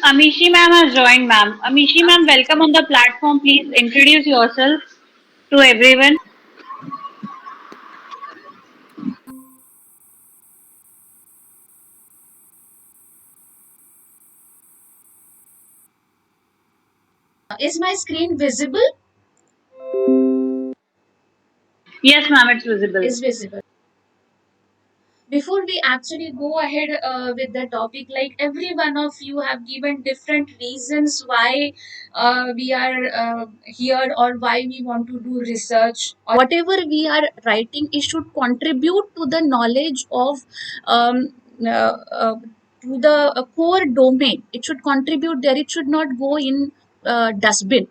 Amishi ma'am has joined, ma'am. Amishi ma'am, welcome on the platform. Please introduce yourself to everyone. Is my screen visible? Yes, ma'am, it's visible. Is visible. Before we actually go ahead with the topic, like every one of you have given different reasons why we are here, or why we want to do research, or whatever we are writing, it should contribute to the knowledge of um, uh, uh, to the core domain. It should contribute there. It should not go in dustbin,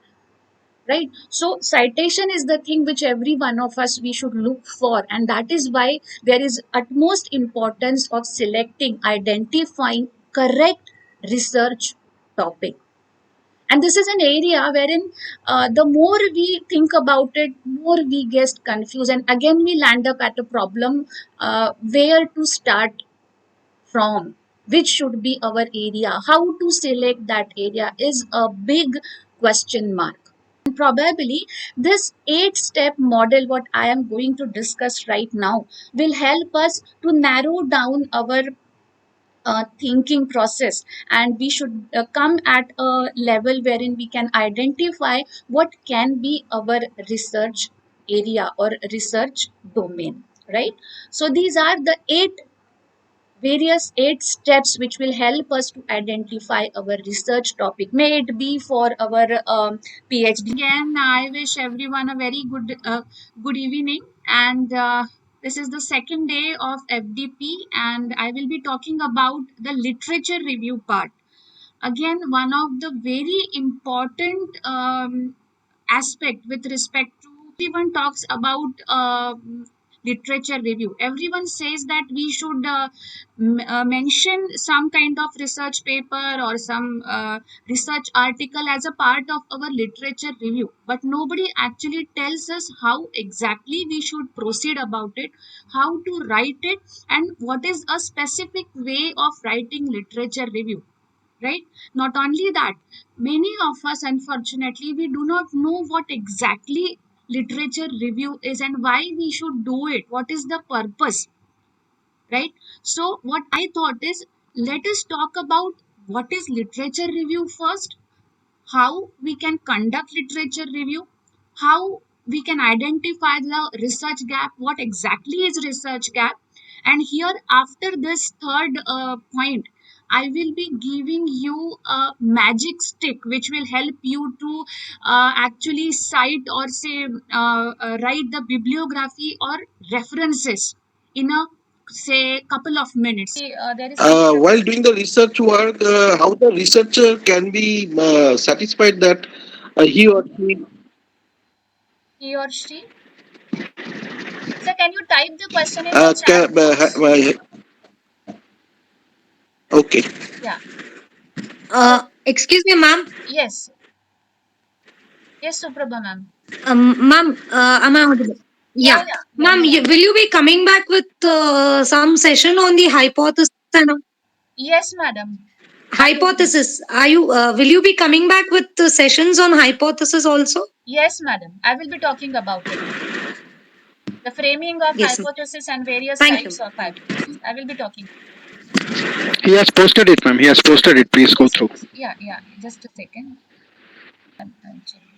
right? So citation is the thing which every one of us we should look for, and that is why there is utmost importance of selecting, identifying correct research topic. And this is an area wherein the more we think about it, more we get confused, and again we land up at a problem, where to start from, which should be our area, how to select that area is a big question mark. And probably this 8 step model what I am going to discuss right now will help us to narrow down our thinking process, and we should come at a level wherein we can identify what can be our research area or research domain, right? So these are the various 8 steps which will help us to identify our research topic, may it be for our phd. Again, I wish everyone a very good evening, and this is the second day of fdp, and I will be talking about the literature review part. Again, one of the very important aspect with respect to everyone talks about literature review. Everyone says that we should mention some kind of research paper or some research article as a part of our literature review, but nobody actually tells us how exactly we should proceed about it, how to write it, and what is a specific way of writing literature review, right? Not only that, many of us, unfortunately, we do not know what exactly literature review is and why we should do it, what is the purpose, right? So what I thought is, let us talk about what is literature review first, how we can conduct literature review, how we can identify the research gap, what exactly is research gap. And here, after this third point, I will be giving you a magic stick which will help you to actually cite or say write the bibliography or references in a say couple of minutes. There is While doing the research work, how the researcher can be satisfied that he or she. he or she. So can you type the question in the chat Can, box? okay. Yeah. So Excuse me, ma'am. yes, yes, Suprabha ma'am. Ma'am, am I audible? Yeah, Yeah. yeah, yeah, Ma'am, you are. will you be coming back with some session on the hypothesis and all? Yes, madam. I will be. Hypothesis? Are you? Will you be coming back with sessions on hypothesis also? Yes, madam. I will be talking about it. The framing of Yes, ma'am. hypothesis and various Thank you. types of hypothesis. I will be talking. He has posted it, ma'am. He has posted it. Please go Yes, through. yes. Yeah, yeah. Just a second. I'm checking.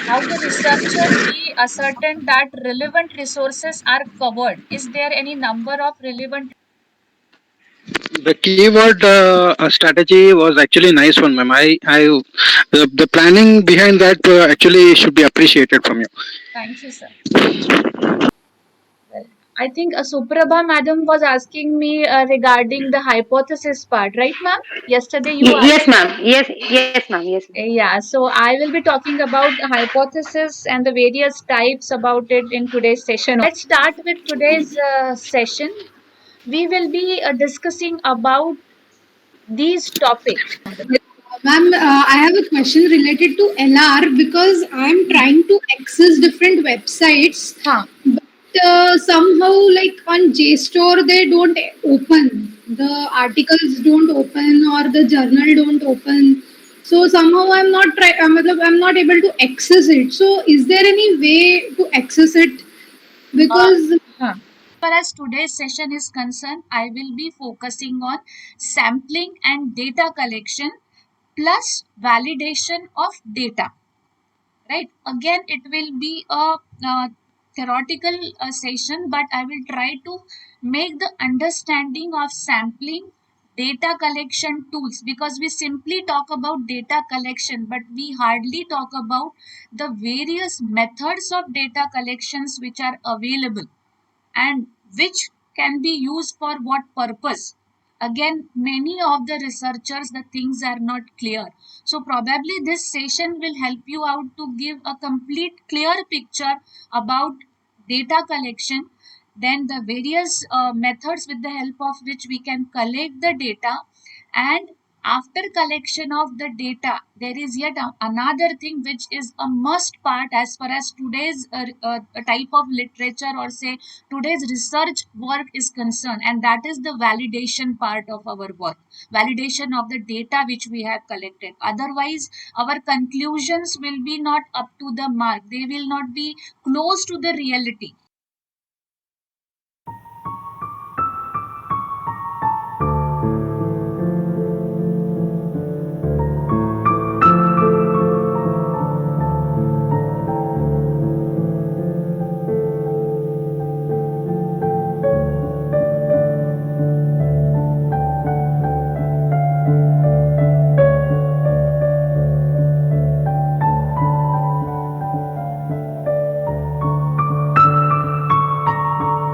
How the researcher be ascertain that relevant resources are covered? Is there any number of relevant? The keyword strategy was actually nice one, ma'am. The planning behind that actually should be appreciated from you. Thank you, sir. Well, I think Suprabha madam was asking me regarding the hypothesis part, right, ma'am? Yesterday you asked. Yes, ma'am. Yes, ma'am. Yes, ma'am. Yeah, so I will be talking about the hypothesis and the various types about it in today's session. Let's start with today's session. We will be discussing about these topics. Ma'am, I have a question related to LR because I'm trying to access different websites, Huh. but somehow, like on JSTOR, they don't open. the articles don't open or the journal don't open. So somehow I'm not able to access it. So is there any way to access it? Because As far as today's session is concerned, I will be focusing on sampling and data collection plus validation of data. Right? Again, it will be a theoretical session, but I will try to make the understanding of sampling data collection tools, because we simply talk about data collection, but we hardly talk about the various methods of data collections which are available and which can be used for what purpose. Again, many of the researchers, the things are not clear. So probably this session will help you out to give a complete clear picture about data collection, then the various methods with the help of which we can collect the data, and after collection of the data, there is yet another thing which is a must part as far as today's type of literature, or say today's research work is concerned, and that is the validation part of our work, validation of the data which we have collected. Otherwise, our conclusions will be not up to the mark, they will not be close to the reality.